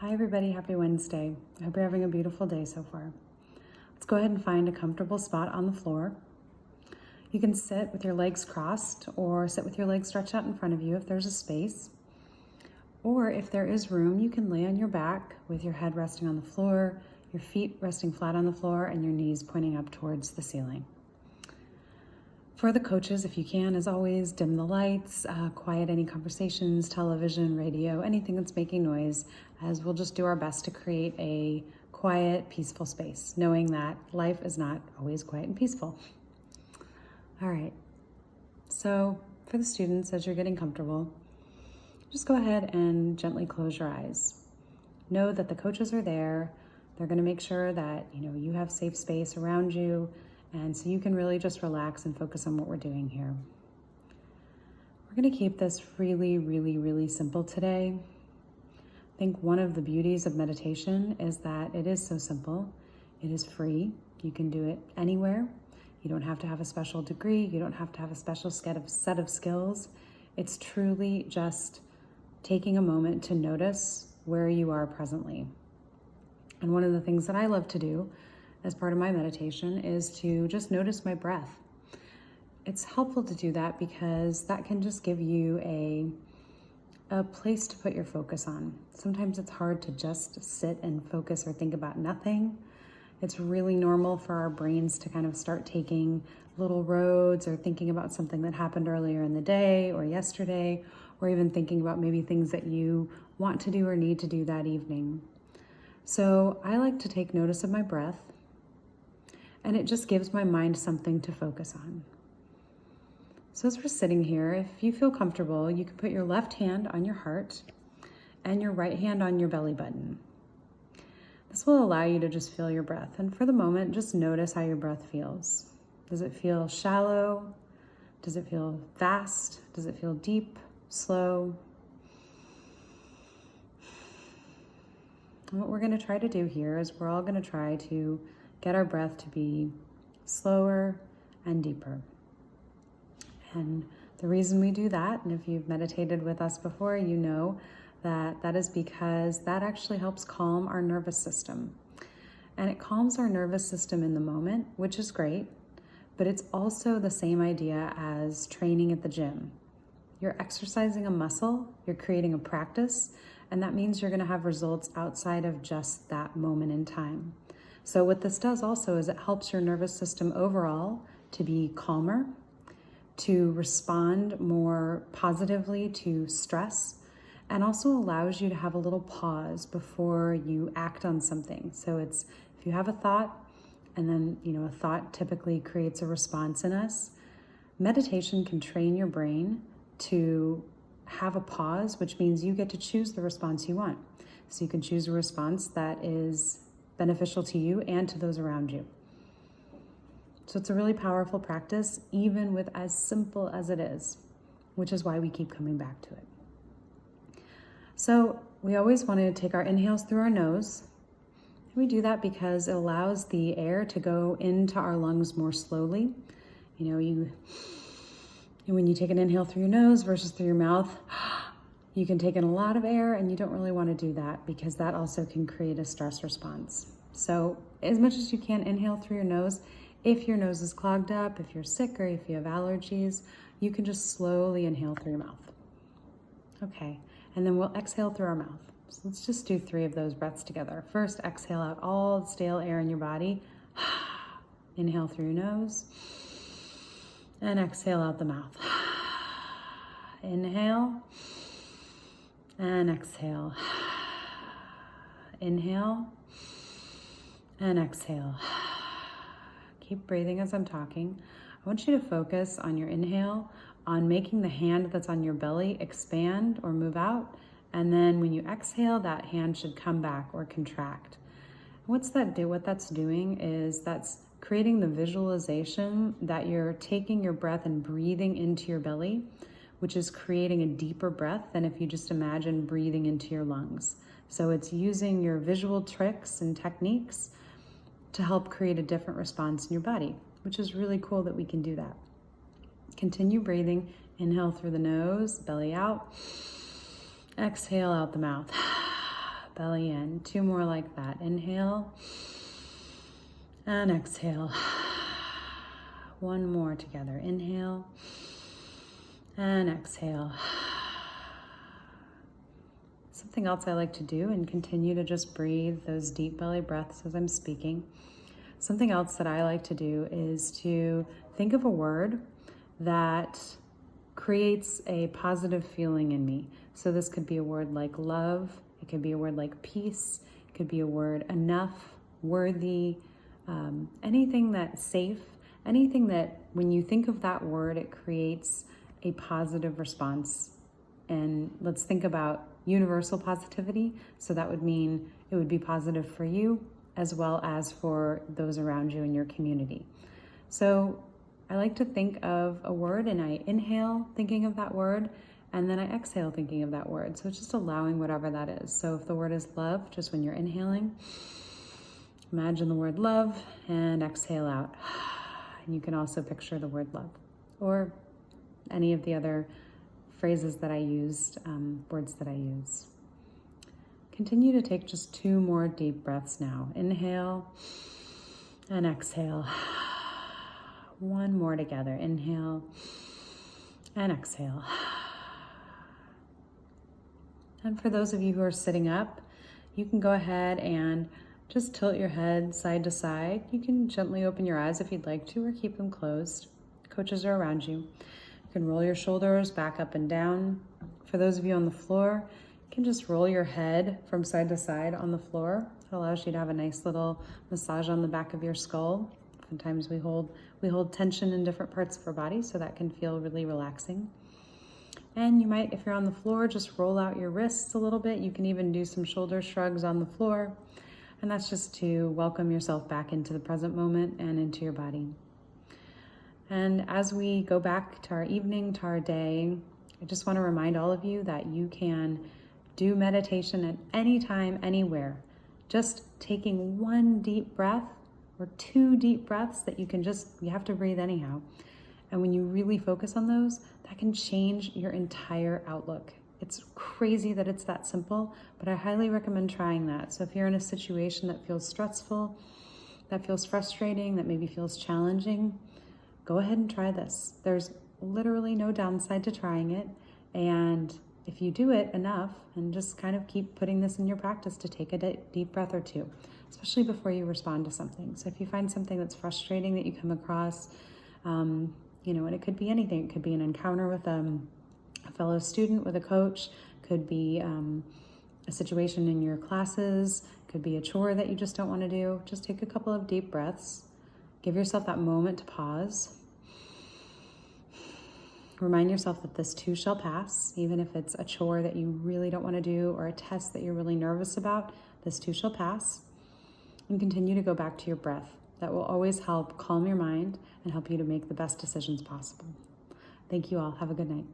Hi everybody, happy Wednesday. I hope you're having a beautiful day so far. Let's go ahead and find a comfortable spot on the floor. You can sit with your legs crossed or sit with your legs stretched out in front of you if there's a space. Or if there is room, you can lay on your back with your head resting on the floor, your feet resting flat on the floor, and your knees pointing up towards the ceiling. For the coaches, if you can, as always, dim the lights, quiet any conversations, television, radio, anything that's making noise, as we'll just do our best to create a quiet, peaceful space, knowing that life is not always quiet and peaceful. All right, so for the students, as you're getting comfortable, just go ahead and gently close your eyes. Know that the coaches are there. They're going to make sure that you have safe space around you, and so you can really just relax and focus on what we're doing here. We're going to keep this really, really, really simple today. I think one of the beauties of meditation is that it is so simple. It is free. You can do it anywhere. You don't have to have a special degree. You don't have to have a special set of skills. It's truly just taking a moment to notice where you are presently. And one of the things that I love to do as part of my meditation is to just notice my breath. It's helpful to do that because that can just give you a place to put your focus on. Sometimes it's hard to just sit and focus or think about nothing. It's really normal for our brains to kind of start taking little roads or thinking about something that happened earlier in the day or yesterday, or even thinking about maybe things that you want to do or need to do that evening. So I like to take notice of my breath, and it just gives my mind something to focus on. So as we're sitting here, if you feel comfortable, you can put your left hand on your heart and your right hand on your belly button. This will allow you to just feel your breath. And for the moment, just notice how your breath feels. Does it feel shallow? Does it feel fast? Does it feel deep, slow? And what we're going to try to do here is we're all going to try to get our breath to be slower and deeper. And the reason we do that, and if you've meditated with us before, you know that that is because that actually helps calm our nervous system. And it calms our nervous system in the moment, which is great, but it's also the same idea as training at the gym. You're exercising a muscle, you're creating a practice, and that means you're going to have results outside of just that moment in time. So what this does also is it helps your nervous system overall to be calmer, to respond more positively to stress, and also allows you to have a little pause before you act on something. So it's, if you have a thought, and then, a thought typically creates a response in us, meditation can train your brain to have a pause, which means you get to choose the response you want. So you can choose a response that is beneficial to you and to those around you. So it's a really powerful practice, even with as simple as it is, which is why we keep coming back to it. So we always want to take our inhales through our nose. We do that because it allows the air to go into our lungs more slowly. When you take an inhale through your nose versus through your mouth, you can take in a lot of air, and you don't really want to do that because that also can create a stress response. So as much as you can, inhale through your nose. If your nose is clogged up, if you're sick, or if you have allergies, you can just slowly inhale through your mouth. Okay, and then we'll exhale through our mouth. So let's just do 3 of those breaths together. First, exhale out all the stale air in your body. Inhale through your nose. And exhale out the mouth. Inhale. And exhale. Inhale. And exhale. Keep breathing as I'm talking. I want you to focus on your inhale, on making the hand that's on your belly expand or move out. And then when you exhale, that hand should come back or contract. What that's doing is that's creating the visualization that you're taking your breath and breathing into your belly, which is creating a deeper breath than if you just imagine breathing into your lungs. So it's using your visual tricks and techniques to help create a different response in your body, which is really cool that we can do that. Continue breathing. Inhale through the nose, belly out. Exhale out the mouth. belly in. 2 more like that. Inhale and exhale. 1 more together. Inhale and exhale. Something else I like to do, and continue to just breathe those deep belly breaths as I'm speaking. Something else that I like to do is to think of a word that creates a positive feeling in me. So this could be a word like love. It could be a word like peace. It could be a word enough, worthy, anything that's safe, anything that when you think of that word, it creates a positive response. And let's think about universal positivity. So that would mean it would be positive for you as well as for those around you in your community. So I like to think of a word, and I inhale thinking of that word, and then I exhale thinking of that word. So it's just allowing whatever that is. So if the word is love, just when you're inhaling, imagine the word love and exhale out. And you can also picture the word love, or any of the other phrases that I used, words that I use. Continue to take just 2 more deep breaths now. Inhale and exhale. 1 more together. Inhale and exhale. And for those of you who are sitting up, you can go ahead and just tilt your head side to side. You can gently open your eyes if you'd like to, or keep them closed. Coaches are around you. You can roll your shoulders back up and down. For those of you on the floor, you can just roll your head from side to side on the floor. It allows you to have a nice little massage on the back of your skull. Sometimes we hold tension in different parts of our body, so that can feel really relaxing. And you might, if you're on the floor, just roll out your wrists a little bit. You can even do some shoulder shrugs on the floor. And that's just to welcome yourself back into the present moment and into your body. And as we go back to our evening, to our day, I just want to remind all of you that you can do meditation at any time, anywhere. Just taking 1 deep breath or 2 deep breaths that you have to breathe anyhow. And when you really focus on those, that can change your entire outlook. It's crazy that it's that simple, but I highly recommend trying that. So if you're in a situation that feels stressful, that feels frustrating, that maybe feels challenging, go ahead and try this. There's literally no downside to trying it. And if you do it enough and just kind of keep putting this in your practice, to take a deep breath or 2, especially before you respond to something. So if you find something that's frustrating that you come across, and it could be anything. It could be an encounter with a fellow student, with a coach, could be a situation in your classes, could be a chore that you just don't want to do. Just take a couple of deep breaths. Give yourself that moment to pause. Remind yourself that this too shall pass. Even if it's a chore that you really don't want to do, or a test that you're really nervous about, this too shall pass. And continue to go back to your breath. That will always help calm your mind and help you to make the best decisions possible. Thank you all. Have a good night.